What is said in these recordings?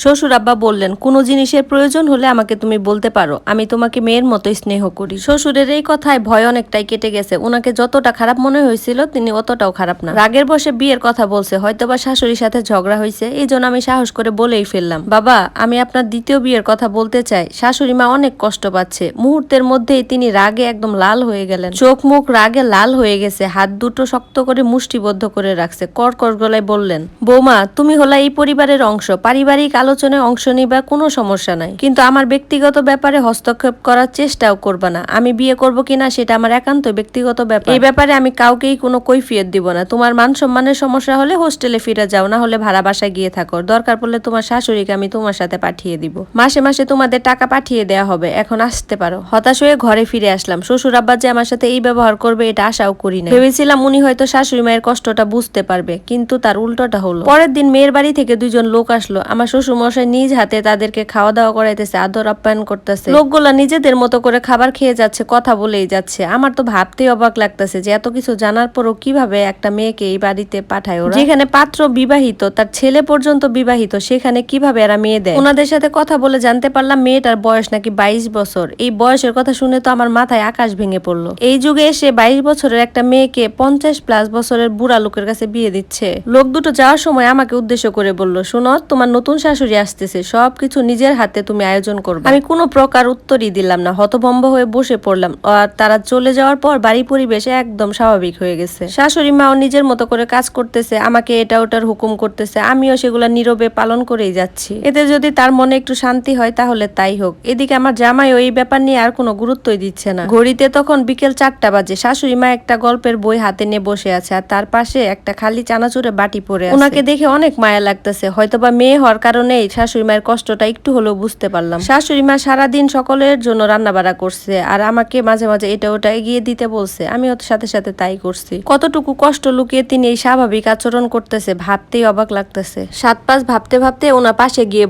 শ্বশুর আব্বা বললেন, কোনো জিনিসের প্রয়োজন হলে আমাকে তুমি বলতে পারো, আমি তোমাকে মেয়ের মতো স্নেহ করি। শ্বশুরের এই কথায় ভয় অনেকটাই কেটে গেছে। ওনাকে যতটা খারাপ মনে হয়েছিল তিনি অতটাও খারাপ না। রাগের বসে বিয়ের কথা বলছে, হয়তোবা শাশুড়ির সাথে ঝগড়া হয়েছে, এই জন্য আমি সাহস করে বলেই ফেললাম, বাবা আমি আপনার দ্বিতীয় বিয়ের কথা বলতে চাই। শাশুড়ি মা অনেক কষ্ট পাচ্ছে। মুহূর্তের মধ্যেই তিনি রাগে একদম লাল হয়ে গেলেন, চোখ মুখ রাগে লাল হয়ে গেছে, হাত দুটো শক্ত করে মুষ্টিবদ্ধ করে রাখছে, কর্কশ গলায় বললেন, বৌমা তুমি হলা এই পরিবারের অংশ, পারিবারিক আলোচনায় অংশ নিবা, কোনো সমস্যা নাই, কিন্তু আমার ব্যক্তিগত ব্যাপারে হস্তক্ষেপ করার চেষ্টাও করবা না। আমি বিয়ে করব কিনা সেটা আমার একান্ত ব্যক্তিগত ব্যাপার, এই ব্যাপারে আমি কাউকেই কোনো কৈফিয়ত দিব না। তোমার মান সম্মানের সমস্যা হলে হোস্টেলে ফিরে যাও, না হলে ভাড়া বাসায় গিয়ে থাকো, দরকার পড়লে তোমার শাশুড়িকে আমি তোমার সাথে পাঠিয়ে দিব, মাসে মাসে তোমাদের টাকা পাঠিয়ে দেওয়া হবে, এখন আসতে পারো। হতাশ হয়ে ঘরে ফিরে আসলাম। শ্বশুর আব্বা যে আমার সাথে এই ব্যবহার করবে এটা আশাও করি না। ভেবেছিলাম উনি হয়তো শাশুড়ি মায়ের কষ্টটা বুঝতে পারবে, কিন্তু তার উল্টোটা হলো। পরের দিন মেয়ের বাড়ি থেকে দুইজন লোক আসলো। আমার শ্বশুর মশাই নিজ হাতে তাদেরকে খাওয়া দাওয়া করাইতেছে, আদর আপ্যায়ন করতেছে। লোকগুলা নিজেদের মতো করে খাবার খেয়ে যাচ্ছে, কথা বলেই যাচ্ছে। আমার তো ভাবতেই অবাক লাগতেছে যে এত কিছু জানার পরও কিভাবে একটা মেয়েকে এই বাড়িতে পাঠায় ওরা, যেখানে পাত্র বিবাহিত, তার ছেলে পর্যন্ত বিবাহিত, সেখানে কিভাবে এরা মেয়ে দেয়। ওনাদের সাথে কথা বলে জানতে পারলাম মেয়েটার বয়স নাকি 22 বছর। এই বয়সের কথা শুনে তো আমার মাথায় আকাশ ভেঙে পড়লো। এই যুগে এসে 22 বছরের একটা মেয়েকে 50+ বছরের বুড়া লোকের কাছে বিয়ে দিচ্ছে। লোক দুটো যাওয়ার সময় আমাকে উদ্দেশ্য করে বলল, শোনো তোমার নতুন শাশুড়ি আসতেছে, সবকিছু নিজের হাতে তুমি আয়োজন করবে। আমি কোনো প্রকার উত্তরই দিলাম না, হতভম্ব হয়ে বসে পড়লাম। আর তারা চলে যাওয়ার পর বাড়ি পরিবেশ একদম স্বাভাবিক হয়ে গেছে। শাশুড়ি মাও নিজের মতো করে কাজ করতেছে, আমাকে এটা ওটার হুকুম করতেছে, আমিও সেগুলা নীরবে পালন করেই যাচ্ছি। এতে যদি তার মনে একটু শান্তি হয় তাহলে তাই হোক। এদিকে আমার জামাইও এই ব্যাপার নিয়ে আর কোনো গুরুত্বই দিচ্ছে না। ঘড়িতে তখন বিকেল 4টা বাজে। শাশুড়ি মা একটা গল্পের বই হাতে নিয়ে বসে আছে, আর তার পাশে একটা খালি চানাচুরে বাটি পড়ে আছে। ওনাকে দেখে অনেক মায়া লাগতেছে, হয়তোবা মেয়ে হওয়ার কারণেই শাশুড়ি মায়ের কষ্টটা একটু হলেও বুঝতে পারলাম। শাশুড়ি মা সারাদিন সকলের জন্য রান্না বাড়া করছে, আর আমাকে মাঝে মাঝে এটা ওটা এগিয়ে দিতে বলছে, আমিও সাথে সাথে তাই করছি। কতটুকু কষ্ট লুকিয়ে তিনি এই স্বাভাবিক আচরণ করতেছে ভাবতেই অবাক লাগতেছে। 7-5 ভাবতে ভাবতে ওনার পাশে গিয়ে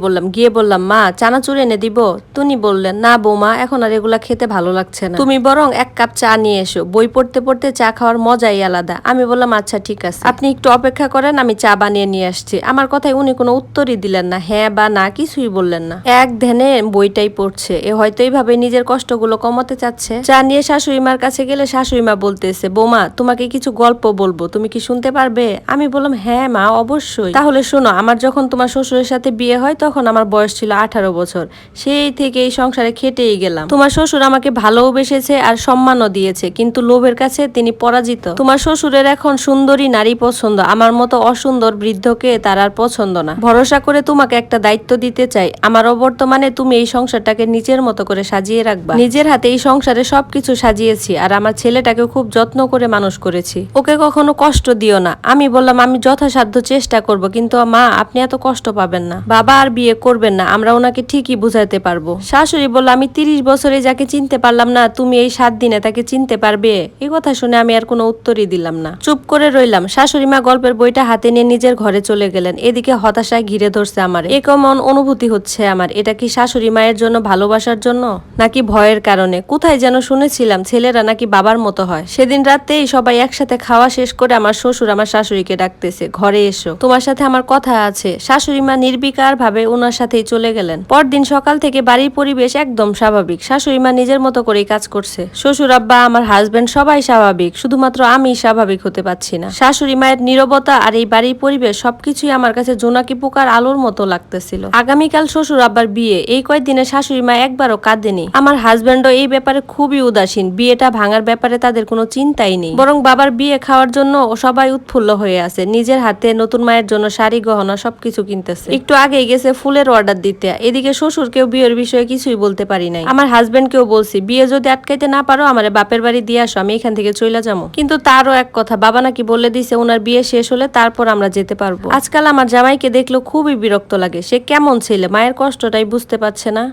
বললাম মা চানাচুর এনে দিব। তিনি বললেন, না বৌমা এখন আর এগুলা খেতে ভালো লাগছে না, তুমি বরং 1 কাপ চা নিয়ে এসো, বই পড়তে পড়তে চা খাওয়ার মজাই আলাদা। আমি বললাম আচ্ছা ঠিক আছে, আপনি একটু অপেক্ষা করেন, আমি চা বানিয়ে নিয়ে আসছি। আমার কথায় উনি কোনো উত্তরই দিলেন না, হ্যাঁ বা না কিছুই বললেন না, এক ধ্যানে বইটাই পড়ছে। এ হয়তো এইভাবে নিজের কষ্টগুলো কমাতে চাচ্ছে। চা নিয়ে শাশুড়ি মার কাছে গেলে শাশুড়ি মা বলতেছে, বৌমা তোমাকে কিছু গল্প বলবো, তুমি কি শুনতে পারবে? আমি বললাম হ্যাঁ মা অবশ্যই। তাহলে শোনো, আমার যখন তোমার শ্বশুরের সাথে বিয়ে হয় তখন আমার বয়স ছিল 18 বছর। সেই থেকে এই সংসারে খেটেই গেলাম। তোমার শ্বশুর আমাকে ভালোবেসেছে আর সম্মানও দিয়েছে, কিন্তু লোভের কাছে তিনি পরাজিত। তোমার শ্বশুরের এখন সুন্দরী নারী পছন্দ, আমার মতো অসুন্দর বৃদ্ধকে তার আর পছন্দ না। ভরসা করে তোমাকে একটা দায়িত্ব দিতে চাই, আমার অবর্তমানে তুমি এই সংসারটাকে নিজের মতো করে সাজিয়ে রাখবা। নিজের হাতে এই সংসারে সবকিছু সাজিয়েছি, আর আমার ছেলেটাকে খুব যত্ন করে মানুষ করেছি, ওকে কখনো কষ্ট দিও না। আমি বললাম আমি যথাসাধ্য চেষ্টা করব, কিন্তু মা আপনি এত কষ্ট পাবেন না, বাবা আর বিয়ে করবেন না, আমরা ওনাকে ঠিকই বুঝাইতে পারবো। শাশুড়ি বলল, আমি 30 বছরে যাকে চিনতে পারলাম না, তুমি এই 7 দিনে তাকে চিনতে পারবে? এই কথা শুনে আমি আর কোনো উত্তরই দিলাম না, চুপ করে রইলাম। শাশুড়ি মা গল্পের বইটা হাতে নিয়ে নিজের ঘরে চলে গেলেন। এদিকে হতাশায় ঘিরে ধরছে আমার। এ কেমন অনুভূতি হচ্ছে আমার? এটা কি শাশুড়ি মায়ের জন্য ভালোবাসার জন্য, নাকি ভয়ের কারণে? কোথায় যেন শুনেছিলাম ছেলেরা নাকি বাবার মতো হয়। সেদিন রাতেই সবাই একসাথে খাওয়া শেষ করে আমার শ্বশুর আমার শাশুড়িকে ডাকতেছে, ঘরে এসো, তোমার সাথে আমার কথা আছে। শাশুড়ি মা নির্বিকার ভাবে ওনার সাথেই চলে গেলেন। পরদিন সকাল থেকে বাড়ির পরিবেশ একদম স্বাভাবিক। শাশুড়ি মা নিজের মতো করেই কাজ করছে। শ্বশুর আব্বা আমার হাজবেন্ড সবাই স্বাভাবিক, শুধুমাত্র আমি স্বাভাবিক হতে পারছি না। শাশুড়ি মায়ের নীরবতা আর এই বাড়ির পরিবেশ সবকিছুই আমার কাছে জোনাকি পোকার আলোর মতো লাগতেছিল। আগামীকাল শ্বশুর আব্বার বিয়ে, এই কয়েকদিনে শাশুড়ি মা একবারও কাঁদেনি। আমার হাজবেন্ডও এই ব্যাপারে খুবই উদাসীন, বিয়েটা ভাঙার ব্যাপারে তাদের কোনো চিন্তাই নেই, বরং বাবার বিয়ে খাওয়ার জন্য সবাই উৎফুল্ল হয়ে আছে। নিজের হাতে নতুন মায়ের জন্য শাড়ি গহনা সবকিছু কিনতেছে। একটু আগেই গেছে ফুলের অর্ডার দিতে। এদিকে শ্বশুরকেও বিয়ের বিষয়ে কিছুই বলতে পারি নাই। আমার হাজবেন্ডকেও বলছি, বিয়ে যদি আটকাইতে না পারো আমার বাপের বাড়ি দিয়ে আসো, আমি এখান থেকে চলে যাবো। কিন্তু তারও এক কথা, বাবা নাকি বলে দিছে ওনার বিয়ে শেষ হলে তারপর আমরা যেতে পারবো। আজকাল আমার জামাইকে দেখলেও খুবই বিরক্ত লাগে। সে কেমন ছেলে, মায়ের কষ্টটাই বুঝতে পারছে না।